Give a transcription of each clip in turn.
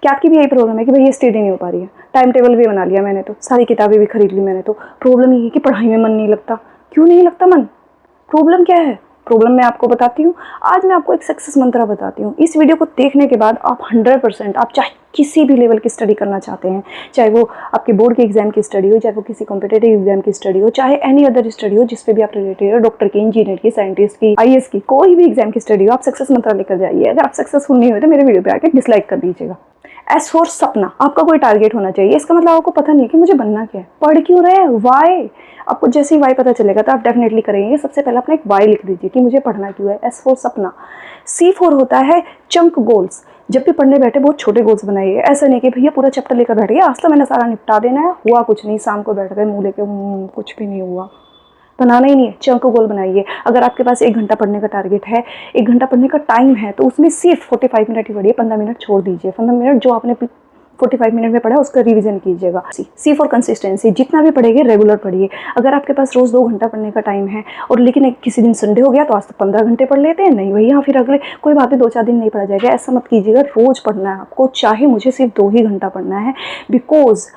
क्या आपकी भी यही प्रॉब्लम है कि भाई ये स्टडी नहीं हो पा रही है? टाइम टेबल भी बना लिया मैंने, तो सारी किताबें भी खरीद ली मैंने, तो प्रॉब्लम ये है कि पढ़ाई में मन नहीं लगता। क्यों नहीं लगता मन? प्रॉब्लम क्या है? प्रॉब्लम मैं आपको बताती हूँ। आज मैं आपको एक सक्सेस मंत्र बताती हूँ। इस वीडियो को देखने के बाद आप 100%, आप चाहे किसी भी लेवल की स्टडी करना चाहते हैं, चाहे वो आपके बोर्ड के एग्जाम की स्टडी हो, चाहे वो किसी कॉम्पिटेटिव एग्जाम की स्टडी हो, चाहे एनी अदर स्टडी हो जिस पे भी आप रिलेटेड हो, डॉक्टर की, इंजीनियर की, साइंटिस्ट की, आईएएस की, कोई भी एग्जाम की स्टडी हो, आप सक्सेस मंत्र लेकर जाइए। अगर आप सक्सेसफुल नहीं हो तो मेरे वीडियो पे आके डिसलाइक कर दीजिएगा। एस फॉर सपना, आपका कोई टारगेट होना चाहिए। इसका मतलब आपको पता नहीं है कि मुझे बनना क्या है, पढ़ क्यों रहे हैं, वाई। आपको जैसे ही वाई पता चलेगा तो आप डेफिनेटली करेंगे। सबसे पहले अपना एक वाई लिख दीजिए कि मुझे पढ़ना क्यों है। एस फॉर सपना। सी फॉर होता है चंक गोल्स। जब भी पढ़ने बैठे बहुत छोटे गोल्स बनाइए। ऐसा नहीं कि भैया पूरा चैप्टर लेकर बैठ गया, आज तो मैंने सारा निपटा देना है, हुआ कुछ नहीं, शाम को बैठ गए मुँह लेके कुछ भी नहीं हुआ। बनाना ही नहीं है, चंक गोल बनाइए। अगर आपके पास 1 घंटा पढ़ने का टारगेट है, 1 घंटा पढ़ने का टाइम है, तो उसमें सिर्फ 45 मिनट ही पढ़िए, 15 मिनट छोड़ दीजिए। 15 मिनट जो आपने 45 मिनट में पढ़ा उसका रिवीजन कीजिएगा। सी फॉर कंसिस्टेंसी, जितना भी पढ़ेंगे रेगुलर पढ़िए। अगर आपके पास रोज 2 घंटा पढ़ने का टाइम है और लेकिन किसी दिन संडे हो गया तो आज तो 15 घंटे पढ़ लेते हैं, नहीं भैया फिर अगले कोई बात नहीं 2-4 दिन नहीं पढ़ा जाएगा, ऐसा मत कीजिएगा। रोज पढ़ना है आपको, चाहे मुझे सिर्फ 2 ही घंटा पढ़ना है, बिकॉज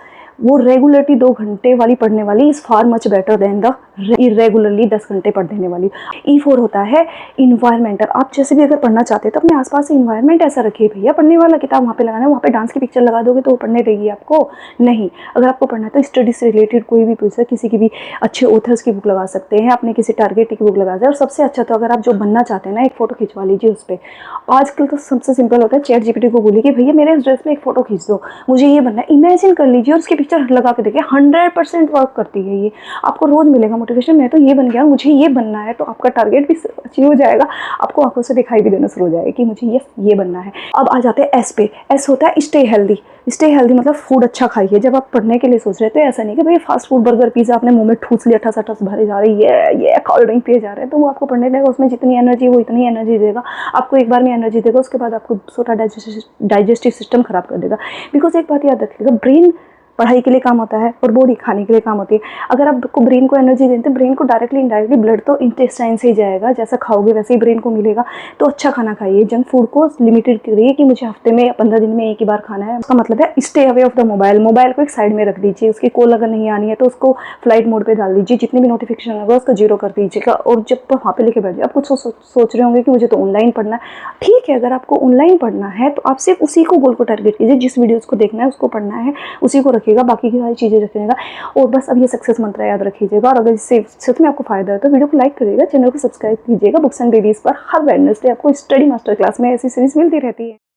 वो रेगुलरली 2 घंटे वाली पढ़ने वाली is far much better than the irregularly 10 घंटे पढ़ देने वाली। ई फॉर होता है इन्वायरमेंटल। आप जैसे भी अगर पढ़ना चाहते हैं तो अपने आसपास से इन्वायरमेंट ऐसा रखिए, भैया पढ़ने वाला किताब वहाँ पे लगाना है, वहाँ पे डांस की पिक्चर लगा दोगे तो वो पढ़ने देगी आपको? नहीं। अगर आपको पढ़ना है तो स्टडी से रिलेटेड कोई भी पुस्तक, किसी की भी अच्छे ऑथर्स की बुक लगा सकते हैं, अपने किसी टारगेट की बुक लगा सकते हैं। और सबसे अच्छा तो अगर आप जो बनना चाहते हैं ना, एक फ़ोटो खिंचवा लीजिए उस पर। आजकल तो सबसे सिंपल होता है, चैट जीपीटी को बोलिए कि भैया मेरे इस ड्रेस में एक फ़ोटो खींच दो, मुझे ये बनना है। इमेजिन कर लीजिए और उसकी पिक्चर लगा के देखिए, 100% वर्क करती है ये। आपको रोज़ मिलेगा मोटिवेशन, मैं तो ये बन गया, मुझे ये बनना है, तो आपका टारगेट भी अचीव हो जाएगा। आपको आंखों से दिखाई भी देना शुरू हो जाएगा कि मुझे ये बनना है। अब आ जाते हैं एस पे। एस होता है स्टे हेल्दी। स्टे हेल्दी मतलब फूड अच्छा खाइए। जब आप पढ़ने के लिए सोच रहे थे, ऐसा नहीं कि भाई फास्ट फूड, बर्गर, पिज़्ज़ा आपने मुंह में ठूस लिया, ठस ठस भरे जा रही है, ये कोल्ड ड्रिंक पिए जा रहे हैं, तो वो आपको पढ़ने देगा। उसमें जितनी एनर्जी वो इतनी एनर्जी देगा आपको, एक बार में एनर्जी देगा, उसके बाद आपको सोटा डाइजेस्टिव सिस्टम खराब कर देगा। बिकॉज एक बात याद रखिएगा, ब्रेन पढ़ाई के लिए काम होता है और बॉडी खाने के लिए काम होती है। अगर आपको ब्रेन को एनर्जी देते हैं, ब्रेन को डायरेक्टली इनडायरेक्टली ब्लड तो इंटेस्टाइन से ही जाएगा, जैसा खाओगे वैसे ही ब्रेन को मिलेगा। तो अच्छा खाना खाइए, जंक फूड को लिमिटेड करिए कि मुझे हफ्ते में 15 दिन में एक ही बार खाना है। उसका मतलब है stay away of the mobile. Mobile को एक साइड में रख दीजिए, उसकी कॉल अगर नहीं आनी है तो उसको फ्लाइट मोड पर डाल दीजिए, जितने भी नोटिफिकेशन होगा उसको 0 कर दीजिएगा। और जब वहाँ पर लेके बैठ जाए, आप कुछ सोच रहे होंगे कि मुझे तो ऑनलाइन पढ़ना है, ठीक है। अगर आपको ऑनलाइन पढ़ना है तो आप सिर्फ उसी को गोल को टारगेट कीजिए, जिस वीडियोज़ को देखना है उसको पढ़ना है, उसी को रखिएगा, बाकी की सारी चीज़ें रखिएगा। और बस अब ये सक्सेस मंत्र याद रखिएगा। और अगर इससे सच में आपको फायदा है तो वीडियो को लाइक करिएगा, चैनल को सब्सक्राइब कीजिएगा। बुक्स एंड बेबीज पर हर वेडनेसडे आपको स्टडी मास्टर क्लास में ऐसी सीरीज मिलती रहती है।